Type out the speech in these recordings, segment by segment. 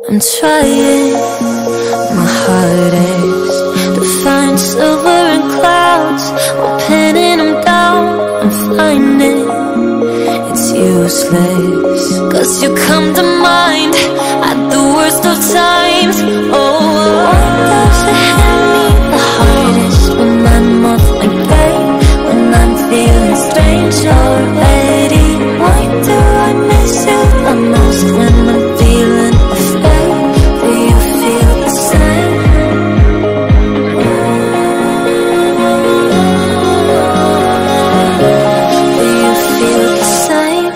I'm trying my hardest to find silver in clouds while pinning them down. I'm finding it's useless, 'cause you come to mind at the worst of times. Oh, why does it hit me the hardest when I'm off my game, when I'm feeling strange already? Why do I miss you the most when I'm feeling afraid? Do you feel the same? Do you feel the same?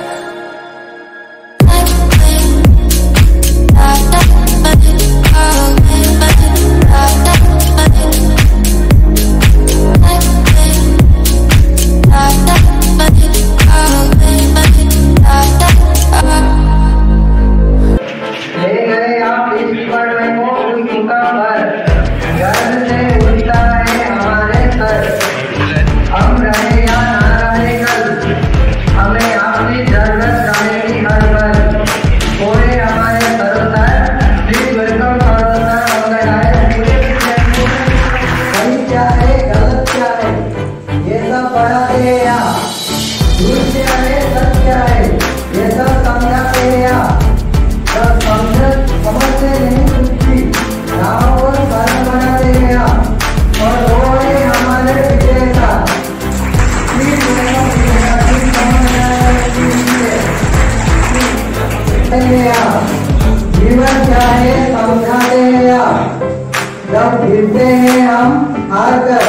जब गिरते हैं हम हार कर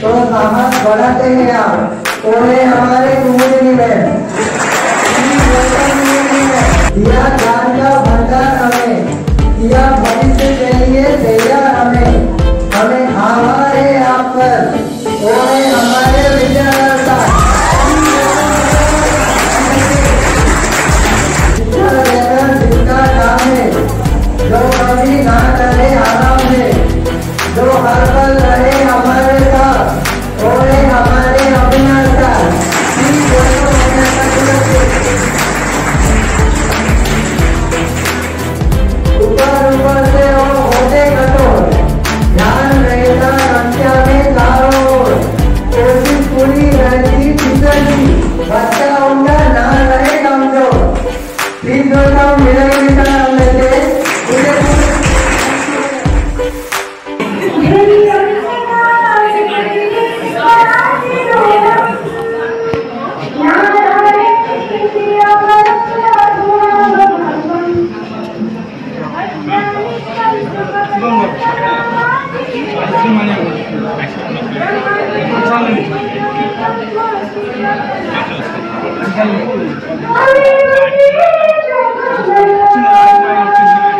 तो साहस बढ़ाते हैं आप, ओढ़े हमारे कुंडली में दिया ज्ञान का भंडार हमें, किया भविष्य के लिए तैयार हमें हमारे आप पर, ओढ़े हमारे विद्यालय जिसका काम है, जो कभी ना करे आराम है, जो हर पल रहे हमारे साथ, ओढ़े हमारे अभिनाश सर। ऊपर ऊपर से और होते कठोर, ध्यान रहेगा रक्षा में चारों ओर, कोशिश पूरी रहती फिसली, बच्चा उनका ना रहे कमजोर। प्लीज दोस्तों मिलेंगे सर हम लेते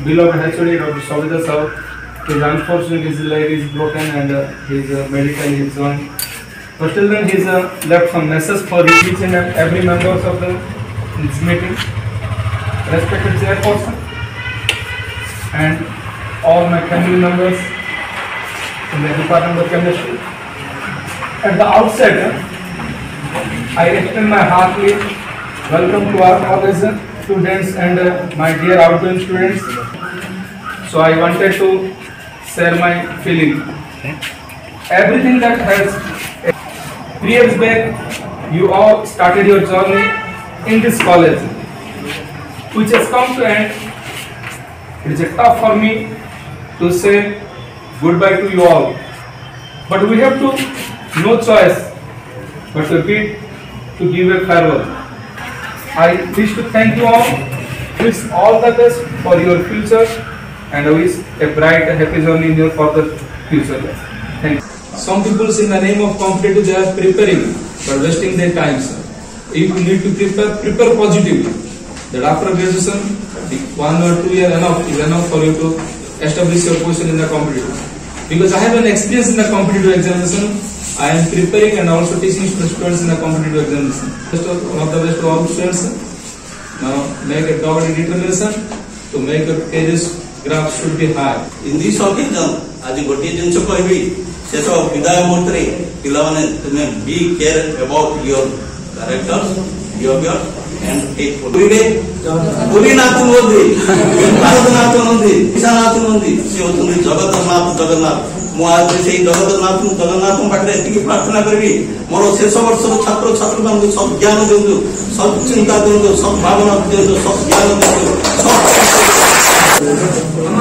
Beloved HOD Dr. Sabita sir, his unfortunate his leg is broken and his medically is gone. But still then he's left some message for each and every members of this meeting. Respected chairperson and all my family members in the Department of Chemistry. At the outset, I extend my heartily welcome to our college students and my dear outgoing students. So I wanted to share my feeling. Everything that has 3 years back, you all started your journey in this college, which has come to end. It is tough for me to say goodbye to you all, but we have to no choice but to give a farewell. I wish to thank you all, wish all the best for your future, and I wish a bright and happy journey in your further future. Thank you. Some people in the name of competitive they are preparing but wasting their time. If you need to prepare positively. That after graduation, 1 or 2 years is enough for you to establish your position in the competitive. Because I have an experience in the competitive examination, I am preparing and also teaching students in the competitive examination. One of the best to all students. Now make a dogged determination to make your careers graph should be high. In this occasion, आज गोटे जिनस कहबी से सब विदाय मुहूर्त रे पिलाने तुम्हें be care about your characters, behavior and hateful. Puri Nath Modi, Bharat Modi, Isanath Modi, she was the Jagannath. ମୁଁ ଆଜି ସେଇ ଜଗନ୍ନାଥଙ୍କ ପାଖରେ ଏତିକି ପ୍ରାର୍ଥନା କରିବି, ମୋର ଶେଷ ବର୍ଷର ଛାତ୍ରଛାତ୍ରୀମାନଙ୍କୁ ସବୁ ଜ୍ଞାନ ଦିଅନ୍ତୁ, ସବୁ ଚିନ୍ତା ଦିଅନ୍ତୁ, ସବୁ ଭାବନା ଦିଅନ୍ତୁ, ସବୁ ଜ୍ଞାନ ଦିଅନ୍ତୁ।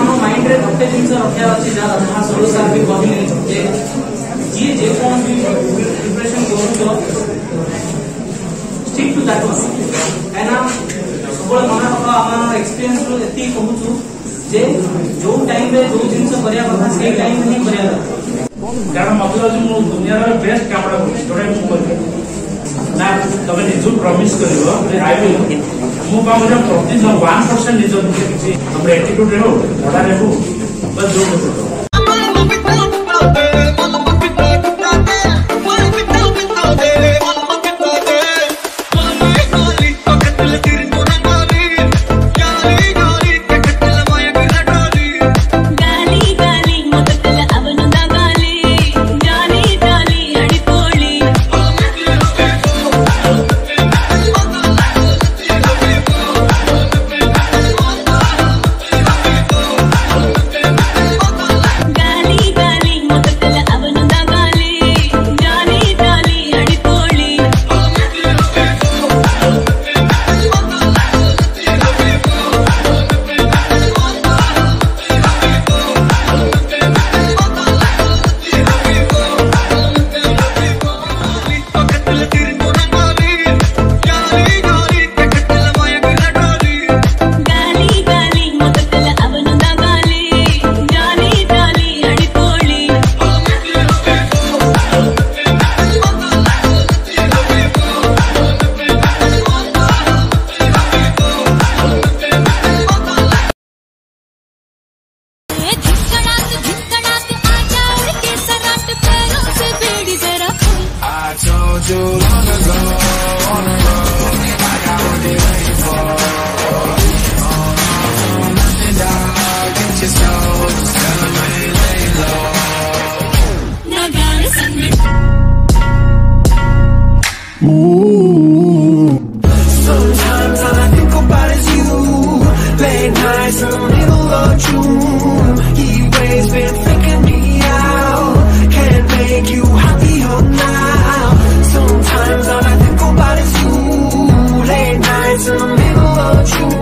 ଆମ ମାଇଣ୍ଡରେ ଗୋଟେ ଜିନିଷ ରଖିବା ଅଛି, ଯାହା ସରୋଜ ସାର୍ ବି କହିଲେ ଯେ ଯିଏ ଯେକୌଣସି ପ୍ରିପାରେସନ୍ କରୁଛ ଷ୍ଟିକ୍ ଟୁ ଦ୍ୟାଟ୍ ୱାନ୍। କାହିଁକିନା ସବୁବେଳେ ମନେ ରଖ, ଆମ ଏକ୍ସପିରିଏନ୍ସରୁ ଏତିକି କହୁଛୁ ଯେ ଯୋଉ ଟାଇମରେ ଯୋଉ ଜିନିଷ କରିବା କଥା ସେଇ ଟାଇମରେ ହିଁ କରିବା ଦରକାର। କାରଣ ମତେ ଲାଗୁଛି ମୁଁ ଦୁନିଆର ବେଷ୍ଟ କାମଟା କରୁଛି, ଯୋଉଟା ମୁଁ କରିବି ନା। ତମେ ନିଜକୁ ପ୍ରମିସ୍ କରିବ ଆଇ ୱିଲ୍, ମୁଁ ପାଉଛି ପ୍ରତିଦିନ 1% ନିଜ କିଛି ତମର ଆଟିଟ୍ୟୁଡରେ ହଉ, ପଢାରେ ହଉ ବା ଯୋଉ କ୍ଷେତ୍ରରେ। Sometimes all I think about is you. Late nights in the middle of June. Heat waves been freaking me out. Can't make you happier now. Sometimes all I think about is you. Late nights in the middle of June.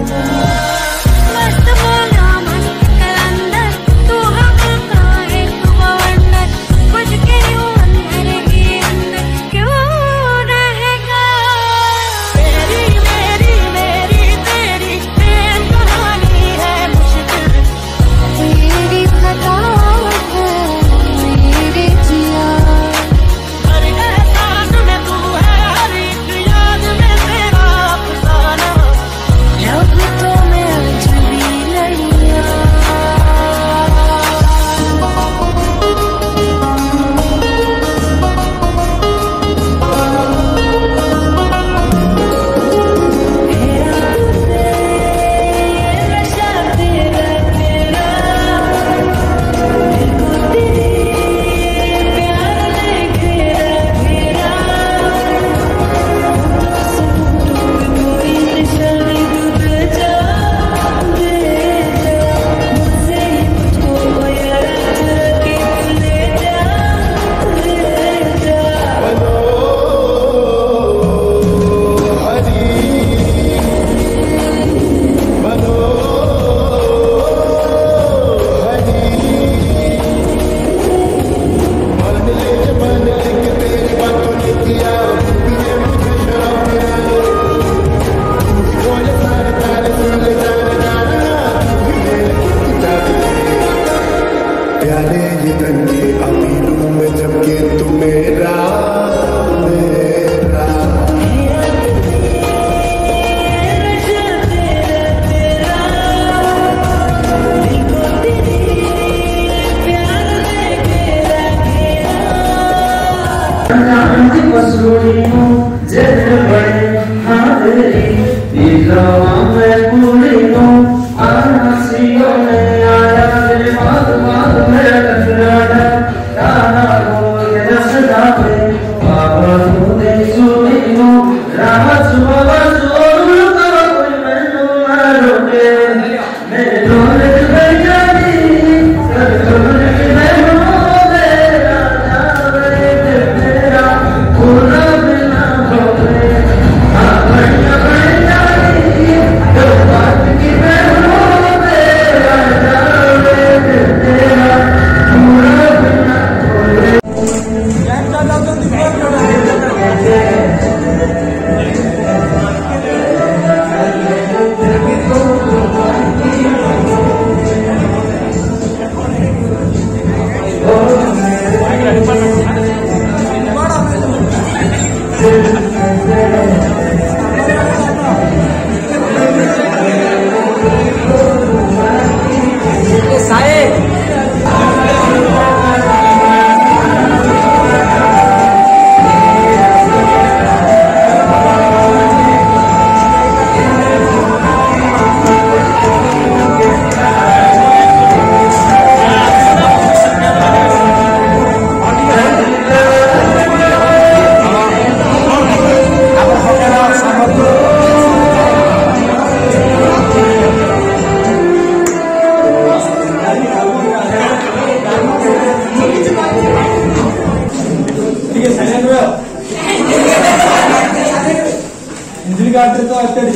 Rama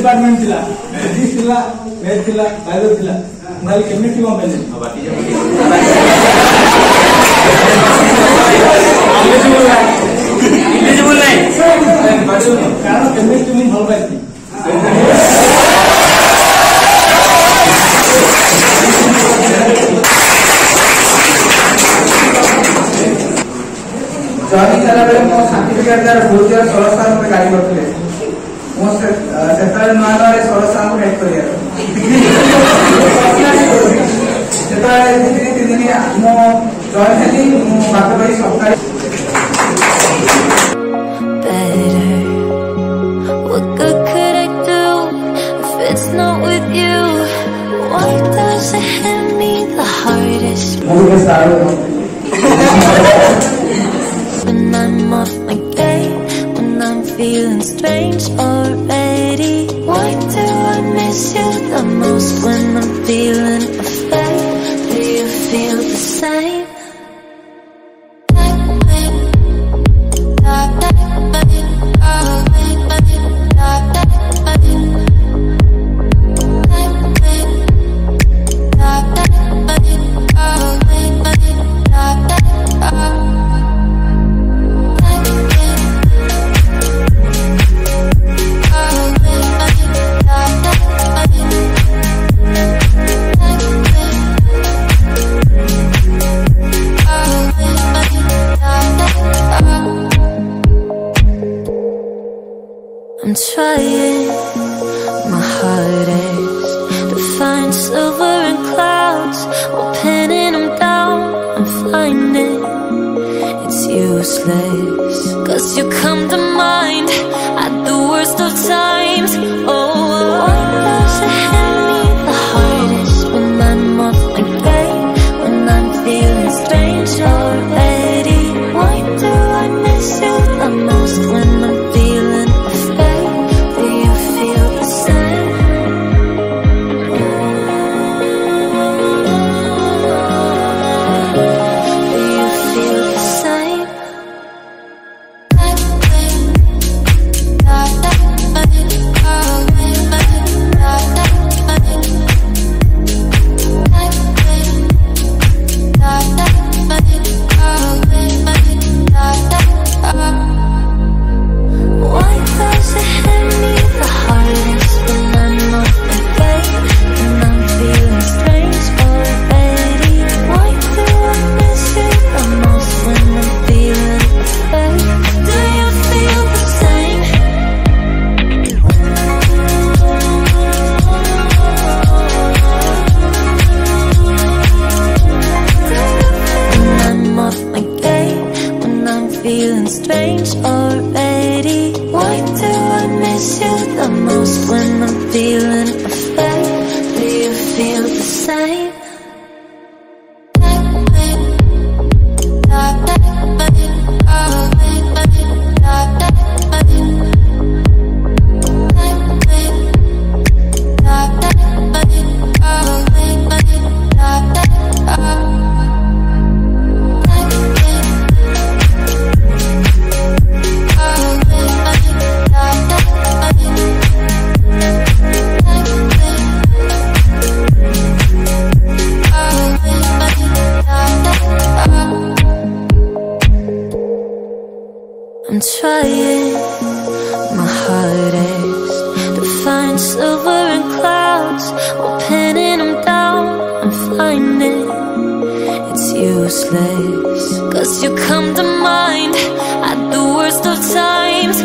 department थिला physics थिला math थिला bio थिला भाई chemistry को मैंने eligible नहीं कारण chemistry में भल पाइती जॉइनिंग कला बेले मो सर्टिफिकेट द्वारा बहुत जरा सरोज सर मते गाड़ी करथले मो सेताले नवारे सरोज सर को हेल्प करिया सेताले तीन दिन मो जॉइन हेली मो बात भाई सरकारी better. What good could I do if it's not with you? Why does it hit me the hardest when I'm off my game, when I'm feeling strange already? Why do I miss you the most when I'm feeling afraid? Do you feel the same? I'm trying my hardest to find silver in clouds while pinning them down. I'm finding it's useless, 'cause you come to mind at the worst of times. Oh, why does it hit me the hardest when I'm off my game, when I'm feeling strange already? Why do I miss you the most when I'm feeling afraid? Do you feel the same? Do you feel the same? Why does it hit me the hardest when I'm off my game, when I'm feeling strange already? Why do I miss you the most when I'm feeling afraid? Do you feel the same? When I'm off my game, when I'm feeling strange already? Why do I miss you the most when I'm feeling afraid? Do you feel the same? I'm trying my hardest to find silver in clouds while pinning them down. I'm finding it's useless, 'cause you come to mind at the worst of times.